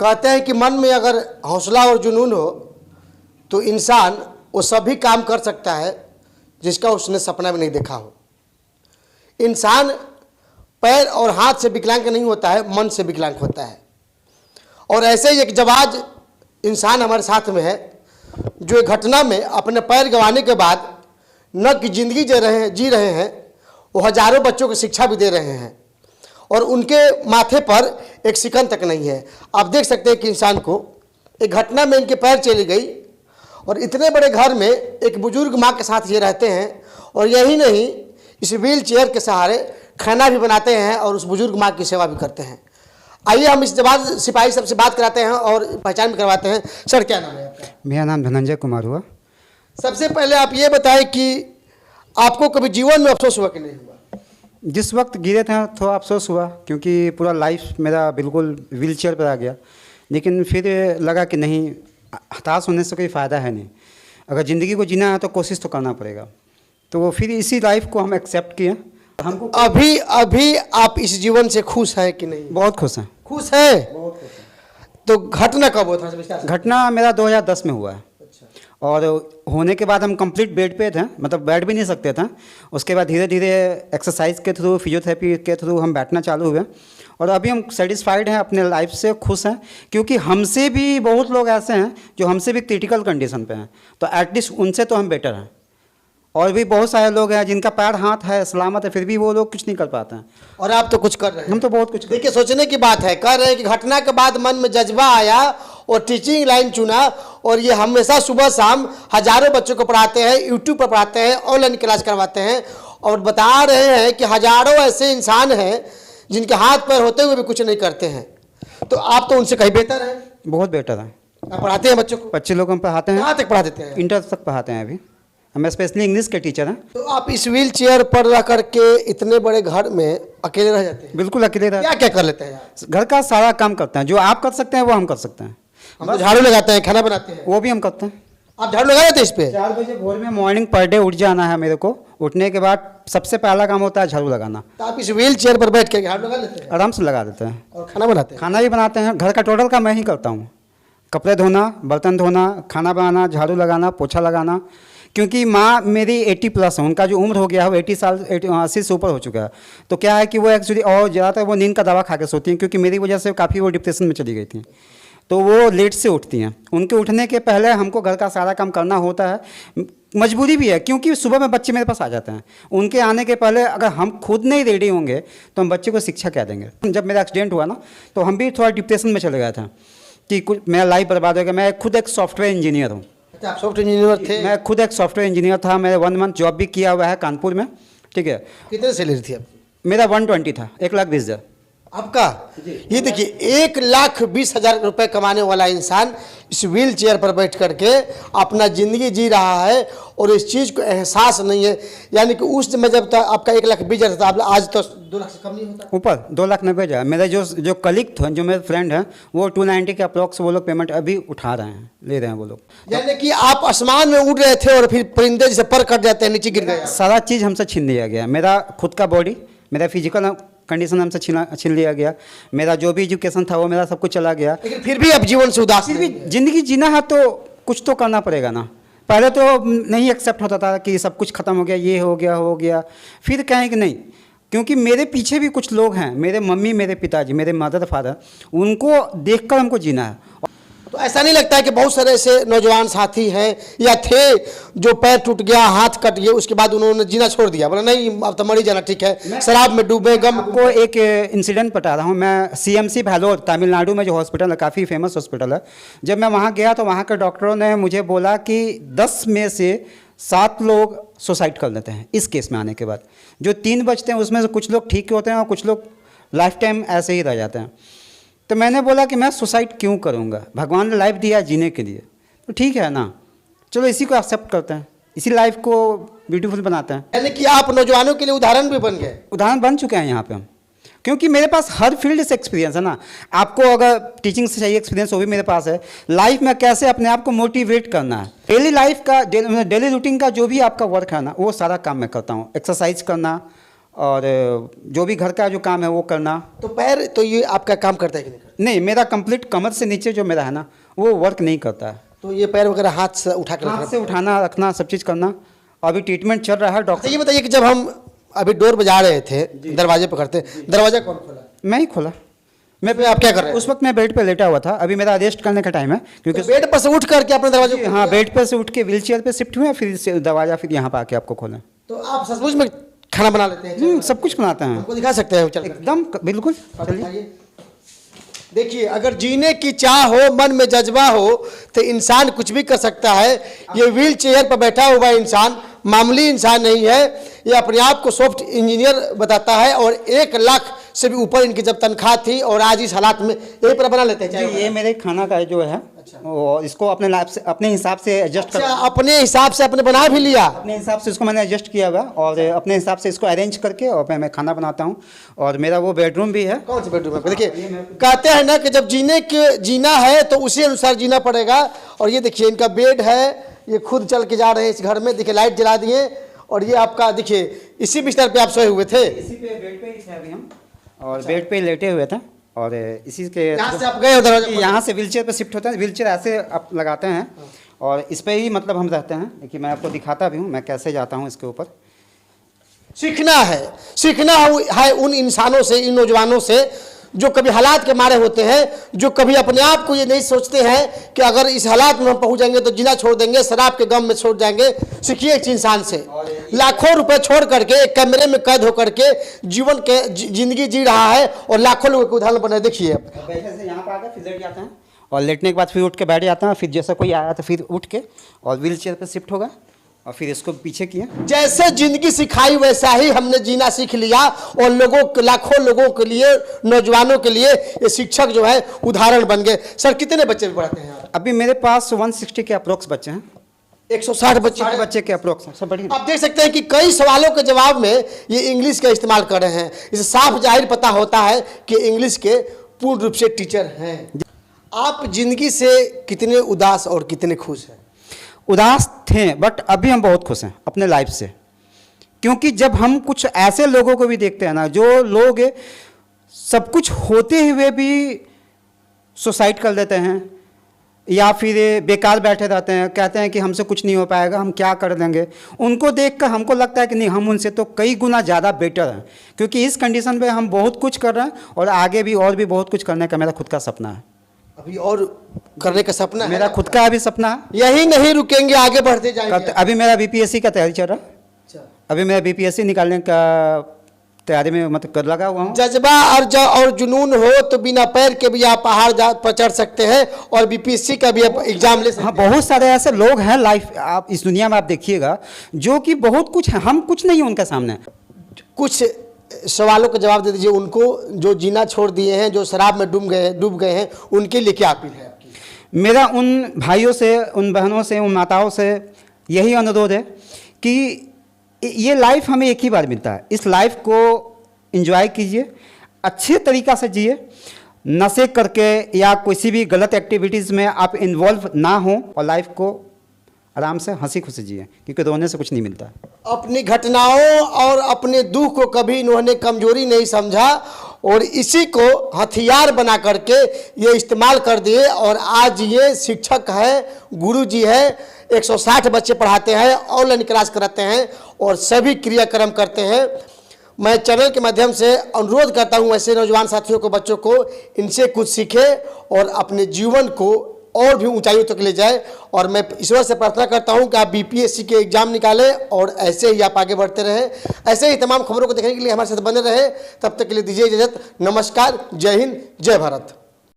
कहते हैं कि मन में अगर हौसला और जुनून हो तो इंसान वो सभी काम कर सकता है जिसका उसने सपना भी नहीं देखा हो। इंसान पैर और हाथ से विकलांग नहीं होता है, मन से विकलांग होता है। और ऐसे ही एक जाबाज इंसान हमारे साथ में है जो एक घटना में अपने पैर गंवाने के बाद न कि जिंदगी जी रहे हैं, वो हजारों बच्चों को शिक्षा भी दे रहे हैं और उनके माथे पर एक शिकन तक नहीं है। आप देख सकते हैं कि इंसान को एक घटना में इनके पैर चली गई और इतने बड़े घर में एक बुजुर्ग माँ के साथ ये रहते हैं और यही नहीं, इस व्हील चेयर के सहारे खाना भी बनाते हैं और उस बुजुर्ग माँ की सेवा भी करते हैं। आइए हम इस जवाब सिपाही साहब से बात कराते हैं और पहचान भी करवाते हैं। सर क्या नाम है आपका? मेरा नाम धनंजय कुमार हुआ। सबसे पहले आप ये बताएं कि आपको कभी जीवन में अफसोस हुआ कि नहीं हुआ? जिस वक्त गिरे थे थोड़ा अफसोस हुआ क्योंकि पूरा लाइफ मेरा बिल्कुल व्हील चेयर पर आ गया, लेकिन फिर लगा कि नहीं, हताश होने से कोई फ़ायदा है नहीं। अगर ज़िंदगी को जीना है तो कोशिश तो करना पड़ेगा। तो फिर इसी लाइफ को हम एक्सेप्ट किए। हमको अभी आप इस जीवन से खुश हैं कि नहीं? बहुत खुश हैं। खुश है? बहुत खुश है। तो घटना कब हुआ था? घटना मेरा 2010 में हुआ है। और होने के बाद हम कंप्लीट बेड पे थे, मतलब बैठ भी नहीं सकते थे। उसके बाद धीरे धीरे एक्सरसाइज के थ्रू, फिजियोथेरेपी के थ्रू हम बैठना चालू हुए और अभी हम सेटिस्फाइड हैं, अपने लाइफ से खुश हैं। क्योंकि हमसे भी बहुत लोग ऐसे हैं जो हमसे भी क्रिटिकल कंडीशन पे हैं, तो एटलीस्ट उनसे तो हम बेटर हैं। और भी बहुत सारे लोग हैं जिनका पैर हाथ है, सलामत है, फिर भी वो लोग कुछ नहीं कर पाते हैं। और आप तो कुछ कर रहे हैं। हम तो बहुत कुछ। देखिए, सोचने की बात है। कह रहे हैं कि घटना के बाद मन में जज्बा आया और टीचिंग लाइन चुना और ये हमेशा सुबह शाम हजारों बच्चों को पढ़ाते हैं, यूट्यूब पर पढ़ाते हैं, ऑनलाइन क्लास करवाते हैं और बता रहे हैं कि हजारों ऐसे इंसान हैं जिनके हाथ पैर होते हुए भी कुछ नहीं करते हैं। तो आप तो उनसे कहीं बेहतर हैं। बहुत बेटर है। आप पढ़ाते हैं बच्चों को? बच्चे लोग हम पढ़ाते हैं। कहाँ तक पढ़ा देते हैं? इंटर तक पढ़ाते हैं। अभी हम स्पेशली इंग्लिश के टीचर हैं। तो आप इस व्हील चेयर पर रह करके इतने बड़े घर में अकेले रह जाते हैं? बिल्कुल अकेले रहते हैं। क्या क्या कर लेते हैं? घर का सारा काम करते हैं। जो आप कर सकते हैं वो हम कर सकते हैं। हम झाड़ू लगाते हैं, खाना बनाते हैं, वो भी हम करते हैं। आप झाड़ू लगा देते हैं इस पे? 4 बजे भोर में मॉर्निंग पर डे उठ जाना है मेरे को। उठने के बाद सबसे पहला काम होता है झाड़ू लगाना। तो आप इस व्हील चेयर पर बैठ के झाड़ू लगा लेते हैं? आराम से लगा देते हैं। और खाना बनाते हैं? खाना भी बनाते हैं। घर का टोटल काम मैं ही करता हूँ। कपड़े धोना, बर्तन धोना, खाना बनाना, झाड़ू लगाना, पोछा लगाना। क्योंकि माँ मेरी 80+ है, उनका जो उम्र हो गया है वो 80 से ऊपर हो चुका है। तो क्या है कि वो एक्चुअली और ज़्यादातर वो नींद का दवा खा के सोती हैं, क्योंकि मेरी वजह से काफ़ी वो डिप्रेशन में चली गई थी। तो वो लेट से उठती हैं। उनके उठने के पहले हमको घर का सारा काम करना होता है। मजबूरी भी है क्योंकि सुबह में बच्चे मेरे पास आ जाते हैं। उनके आने के पहले अगर हम खुद नहीं रेडी होंगे तो हम बच्चे को शिक्षा क्या देंगे। जब मेरा एक्सीडेंट हुआ ना, तो हम भी थोड़ा डिप्रेशन में चले गए थे कि कुछ मेरा लाइफ बर्बाद हो गया। मैं खुद एक सॉफ्टवेयर इंजीनियर हूँ। आप सॉफ्टवेयर इंजीनियर थे? मैं खुद एक सॉफ्टवेयर इंजीनियर था। मैंने 1 मंथ जॉब भी किया हुआ है कानपुर में। ठीक है। कितने सैलरी थी आपकी? मेरा 120 था, 1,20,000 आपका? ये देखिए, 1,20,000 रुपए कमाने वाला इंसान इस व्हील चेयर पर बैठ करके अपना ज़िंदगी जी रहा है और इस चीज़ को एहसास नहीं है। यानी कि उस समय जब तक आपका 1,20,000 था, आज तो 2 लाख से कम नहीं होता। ऊपर 2,90,000। मेरे जो कलीग थे, जो मेरे फ्रेंड हैं, वो 290 के अप्रॉक्स वो लोग पेमेंट अभी उठा रहे हैं, ले रहे हैं वो लोग। यानी कि आप आसमान में उड़ रहे थे और फिर परिंदे जैसे पर कट जाते हैं, नीचे गिर गए। सारा चीज़ हमसे छीन लिया गया। मेरा खुद का बॉडी, मेरा फिजिकल कंडीशन हमसे छीन लिया गया। मेरा जो भी एजुकेशन था वो मेरा सब कुछ चला गया। लेकिन फिर भी अब जीवन से उदास फिर भी ज़िंदगी जीना है तो कुछ तो करना पड़ेगा ना। पहले तो नहीं एक्सेप्ट होता था कि सब कुछ ख़त्म हो गया, ये हो गया। फिर कहें कि नहीं, क्योंकि मेरे पीछे भी कुछ लोग हैं, मेरे मम्मी, मेरे पिताजी, मेरे मदर फादर, उनको देखकर हमको जीना है। तो ऐसा नहीं लगता है कि बहुत सारे ऐसे नौजवान साथी हैं या थे जो पैर टूट गया, हाथ कट गया, उसके बाद उन्होंने जीना छोड़ दिया, बोला नहीं अब तो मर ही जाना ठीक है, शराब में डूबे, गम। आपको एक इंसिडेंट बता रहा हूँ। मैं CMC भैलोर, तमिलनाडु में जो हॉस्पिटल है, काफ़ी फेमस हॉस्पिटल है। जब मैं वहाँ गया तो वहाँ के डॉक्टरों ने मुझे बोला कि 10 में से 7 लोग सुसाइड कर लेते हैं इस केस में आने के बाद। जो 3 बचते हैं उसमें से कुछ लोग ठीक होते हैं और कुछ लोग लाइफ टाइम ऐसे ही रह जाते हैं। तो मैंने बोला कि मैं सुसाइड क्यों करूँगा, भगवान ने लाइफ दिया जीने के लिए, तो ठीक है ना, चलो इसी को एक्सेप्ट करते हैं, इसी लाइफ को ब्यूटीफुल बनाते हैं। यानी कि आप नौजवानों के लिए उदाहरण भी बन गए। उदाहरण बन चुके हैं यहाँ पे हम, क्योंकि मेरे पास हर फील्ड से एक्सपीरियंस है ना। आपको अगर टीचिंग से चाहिए एक्सपीरियंस, वो भी मेरे पास है। लाइफ में कैसे अपने आप को मोटिवेट करना है, डेली लाइफ का, डेली रूटीन का जो भी आपका वर्क है ना, वो सारा काम मैं करता हूँ। एक्सरसाइज करना, और जो भी घर का जो काम है वो करना। तो पैर तो ये आपका काम करता है कि नहीं करता? नहीं, मेरा कंप्लीट कमर से नीचे जो मेरा है ना वो वर्क नहीं करता है। तो ये पैर वगैरह हाथ से उठा कर हाथ से उठाना रखना सब चीज़ करना। अभी ट्रीटमेंट चल रहा है अच्छा डॉक्टर। ये बताइए कि जब हम अभी डोर बजा रहे थे, दरवाजे पकड़ते, दरवाजा कौन खोला? मैं ही खोला। मैं आप क्या कर रहे हैं? उस वक्त मैं बेड पे लेटा हुआ था। अभी मेरा अरेस्ट करने का टाइम है क्योंकि तो बेड पर से उठ करके अपने दरवाजे हाँ, बेड पर से उठ के व्हील चेयर पर शिफ्ट हुए, फिर से दरवाजा फिर यहाँ पर आके आपको खोला। तो आप सचमुच में खाना बना लेते हैं? सब कुछ बनाते हैं हमको दिखा सकते हैं चल कर? एकदम बिल्कुल। चलिए। दिखाइए। देखिए अगर जीने की चाह हो, मन में जज्बा हो तो इंसान कुछ भी कर सकता है। ये व्हील चेयर पर बैठा हुआ इंसान मामूली इंसान नहीं है, ये अपने आप को सॉफ्ट इंजीनियर बताता है और 1 लाख से भी ऊपर इनकी जब तनख्वाह थी और आज इस हालात में यही पर बना लेते हैं जी, चाय। ये मेरे खाना का जो है और इसको अपने लाइफ से अपने हिसाब से एडजस्ट कर अच्छा अपने हिसाब से आपने बना भी लिया? अपने हिसाब से इसको मैंने एडजस्ट किया हुआ और अपने हिसाब से इसको अरेंज करके और मैं खाना बनाता हूँ। और मेरा वो बेडरूम भी है। कौन सा बेडरूम है? देखिए कहते हैं ना कि जब जीना है तो उसी अनुसार जीना पड़ेगा। और ये देखिए इनका बेड है, ये खुद चल के जा रहे हैं इस घर में। देखिए लाइट जला दिए और ये आपका देखिए इसी बिस्तर पे आप सोए हुए थे? इसी पे बेड पे ही थे अभी हम और बेड पे ही लेटे हुए थे और इसी के यहाँ से आप गए हो दरवाजा? यहाँ से व्हीलचेयर पे शिफ्ट होता है। व्हीलचेयर ऐसे आप लगाते हैं और इस पे ही मतलब हम रहते हैं। देखिए मैं आपको दिखाता भी हूँ मैं कैसे जाता हूँ इसके ऊपर। सीखना है उन इंसानों से, इन नौजवानों से जो कभी हालात के मारे होते हैं, जो कभी अपने आप को ये नहीं सोचते हैं कि अगर इस हालात में हम पहुंच जाएंगे तो जीना छोड़ देंगे, शराब के गम में छोड़ जाएंगे। सीखिए इस इंसान से। लाखों रुपए छोड़ करके एक कमरे में कैद होकर के जीवन के जिंदगी जी रहा है और लाखों लोगों के उदाहरण बने। देखिए बैठे से यहाँ पर आकर फिर लेट जाते हैं और लेटने के बाद फिर उठ के बैठ जाते हैं। फिर जैसा कोई आया तो फिर उठ के और व्हील चेयर पर शिफ्ट होगा और फिर इसको पीछे किया। जैसे जिंदगी सिखाई वैसा ही हमने जीना सीख लिया और लाखों लोगों के लिए, नौजवानों के लिए ये शिक्षक जो है उदाहरण बन गए। सर कितने बच्चे भी पढ़ाते हैं? अभी मेरे पास 160 के अप्रोक्स बच्चे हैं। 160 बच्चे? 60 बच्चे के अप्रोक्स सब बढ़िया। आप देख सकते हैं कि कई सवालों के जवाब में ये इंग्लिश का इस्तेमाल कर रहे हैं। इसे साफ जाहिर पता होता है कि इंग्लिश के पूर्ण रूप से टीचर हैं। आप जिंदगी से कितने उदास और कितने खुश हैं? उदास थे बट अभी हम बहुत खुश हैं अपने लाइफ से। क्योंकि जब हम कुछ ऐसे लोगों को भी देखते हैं ना जो लोग सब कुछ होते हुए भी सुसाइड कर लेते हैं या फिर बेकार बैठे रहते हैं, कहते हैं कि हमसे कुछ नहीं हो पाएगा, हम क्या कर लेंगे। उनको देखकर हमको लगता है कि नहीं, हम उनसे तो कई गुना ज़्यादा बेटर हैं। क्योंकि इस कंडीशन पे हम बहुत कुछ कर रहे हैं और आगे भी और भी बहुत कुछ करने का मेरा खुद का सपना है। अभी और करने का सपना है? मेरा खुद का अभी सपना है। यही नहीं रुकेंगे, आगे बढ़ते जाएंगे। अभी मेरा बीपीएससी का तैयारी चल रहा है। अच्छा। अभी मेरा बीपीएससी निकालने का तैयारी में मतलब कर लगा हुआ हूँ। जज्बा और जुनून हो तो बिना पैर के भी आप पहाड़ पर चढ़ सकते हैं और बीपीएससी का भी आप एग्जाम ले सकते हैं। हाँ, बहुत सारे ऐसे लोग हैं लाइफ आप इस दुनिया में आप देखिएगा जो कि बहुत कुछ है, हम कुछ नहीं है उनके सामने। कुछ सवालों का जवाब दे दीजिए उनको जो जीना छोड़ दिए हैं, जो शराब में डूब गए हैं, उनके लिए क्या अपील है आपकी? मेरा उन भाइयों से, उन बहनों से, उन माताओं से यही अनुरोध है कि ये लाइफ हमें एक ही बार मिलता है। इस लाइफ को एंजॉय कीजिए, अच्छे तरीक़ा से जिए, नशे करके या किसी भी गलत एक्टिविटीज़ में आप इन्वॉल्व ना हो और लाइफ को आराम से हंसी खुशी जिए, क्योंकि रोने से कुछ नहीं मिलता। अपनी घटनाओं और अपने दुख को कभी इन्होंने कमजोरी नहीं समझा और इसी को हथियार बना करके ये इस्तेमाल कर दिए और आज ये शिक्षक है, गुरु जी है, 160 बच्चे पढ़ाते हैं, ऑनलाइन क्लास कराते हैं और सभी क्रियाक्रम करते हैं। मैं चैनल के माध्यम से अनुरोध करता हूं ऐसे नौजवान साथियों को, बच्चों को, इनसे कुछ सीखे और अपने जीवन को और भी ऊंचाइयों तक ले जाए। और मैं ईश्वर से प्रार्थना करता हूं कि आप बीपीएससी के एग्जाम निकालें और ऐसे ही आप आगे बढ़ते रहें। ऐसे ही तमाम खबरों को देखने के लिए हमारे साथ बने रहें। तब तक के लिए दीजिए इजाजत। नमस्कार, जय हिंद, जय भारत।